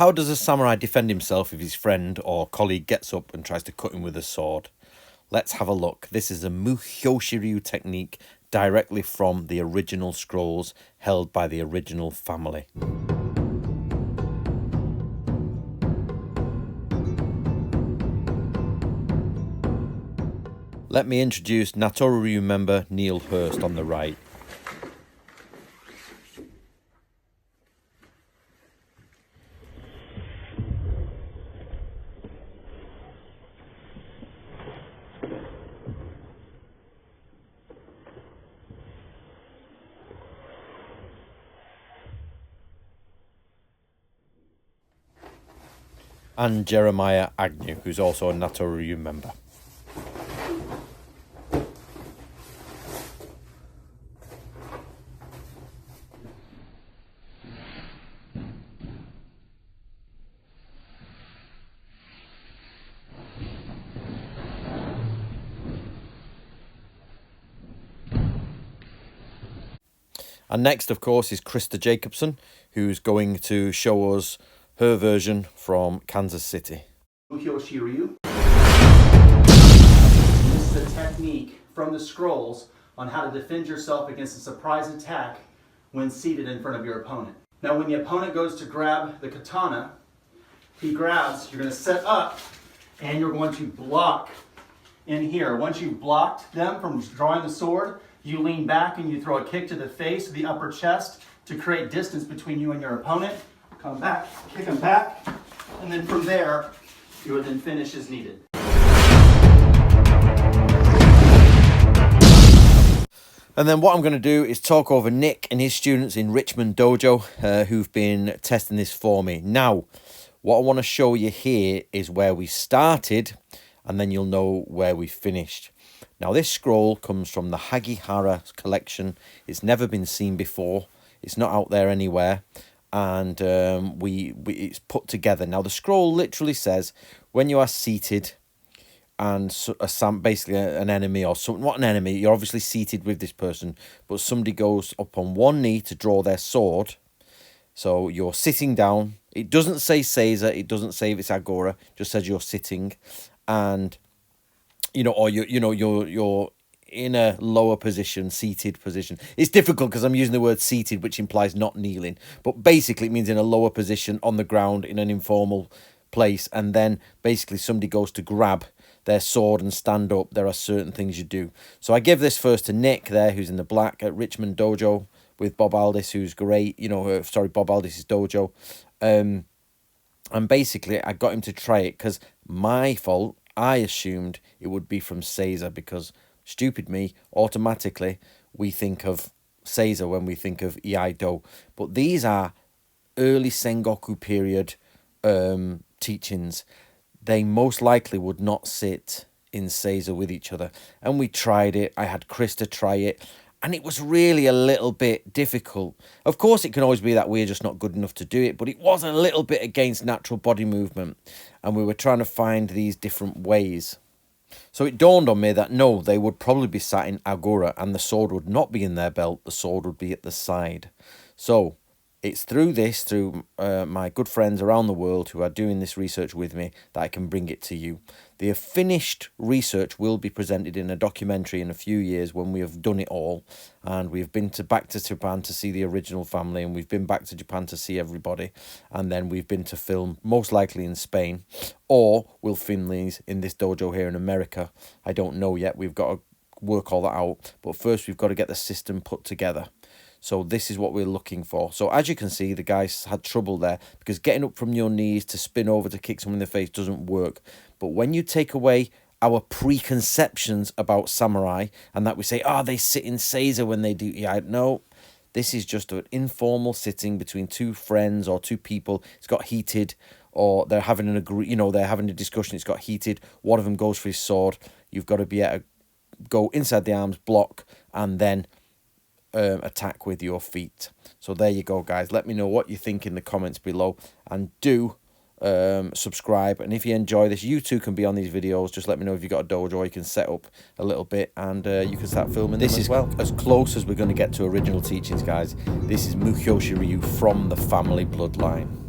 How does a samurai defend himself if his friend or colleague gets up and tries to cut him with a sword? Let's have a look. This is a Muhyoshiryu technique directly from the original scrolls held by the original family. Let me introduce Natoryu member Neil Hurst on the right. And Jeremiah Agnew, who's also a Natoryu member. And next, of course, is Krista Jacobson, who's going to show us her version from Kansas City. Muhyoshiryu. This is a technique from the scrolls on how to defend yourself against a surprise attack when seated in front of your opponent. Now, when the opponent goes to grab the katana, he grabs, you're going to set up, and you're going to block in here. Once you've blocked them from drawing the sword, you lean back and you throw a kick to the face, to the upper chest, to create distance between you and your opponent. Come back, kick them back, and then from there, you would then finish as needed. And then what I'm going to do is talk over Nick and his students in Richmond Dojo who've been testing this for me. Now, what I want to show you here is where we started, and then you'll know where we finished. Now, this scroll comes from the Hagihara collection. It's never been seen before. It's not out there anywhere. And it's put together. Now, the scroll literally says, when you are seated and basically an enemy or something, not an enemy, you're obviously seated with this person, but somebody goes up on one knee to draw their sword. So you're sitting down. It doesn't say Seiza. It doesn't say if it's Agora. It just says you're sitting. And or you're in a lower position, seated position. It's difficult because I'm using the word seated, which implies not kneeling. But basically it means in a lower position on the ground in an informal place. And then basically somebody goes to grab their sword and stand up. There are certain things you do. So I give this first to Nick there, who's in the black at Richmond Dojo with Bob Aldis, who's great. Bob Aldis' dojo. And basically I got him to try it because my fault, I assumed it would be from Seiza because, stupid me, automatically we think of Seiza when we think of Iaido. But these are early Sengoku period teachings. They most likely would not sit in Seiza with each other. And we tried it. I had Krista try it. And it was really a little bit difficult. Of course, it can always be that we're just not good enough to do it, but it was a little bit against natural body movement. And we were trying to find these different ways. So it dawned on me that no, they would probably be sat in Agora and the sword would not be in their belt. The sword would be at the side. So it's through my good friends around the world who are doing this research with me that I can bring it to you. The finished research will be presented in a documentary in a few years when we have done it all. And we've been back to Japan to see the original family, and we've been back to Japan to see everybody. And then we've been to film, most likely in Spain, or we'll film these in this dojo here in America. I don't know yet. We've got to work all that out. But first, we've got to get the system put together. So this is what we're looking for. So as you can see, the guys had trouble there because getting up from your knees to spin over to kick someone in the face doesn't work. But when you take away our preconceptions about samurai and that we say, they sit in Seiza when they do, no, this is just an informal sitting between two friends or two people. It's got heated, or they're having they're having a discussion. It's got heated. One of them goes for his sword. You've got to be able to go inside the arms, block, and then attack with your feet. So there you go, guys. Let me know what you think in the comments below, and do subscribe. And if you enjoy this, you too can be on these videos. Just let me know if you've got a dojo you can set up a little bit, and you can start filming this as well. As close as we're going to get to original teachings, guys. This is Muhyoshiryu from the family bloodline.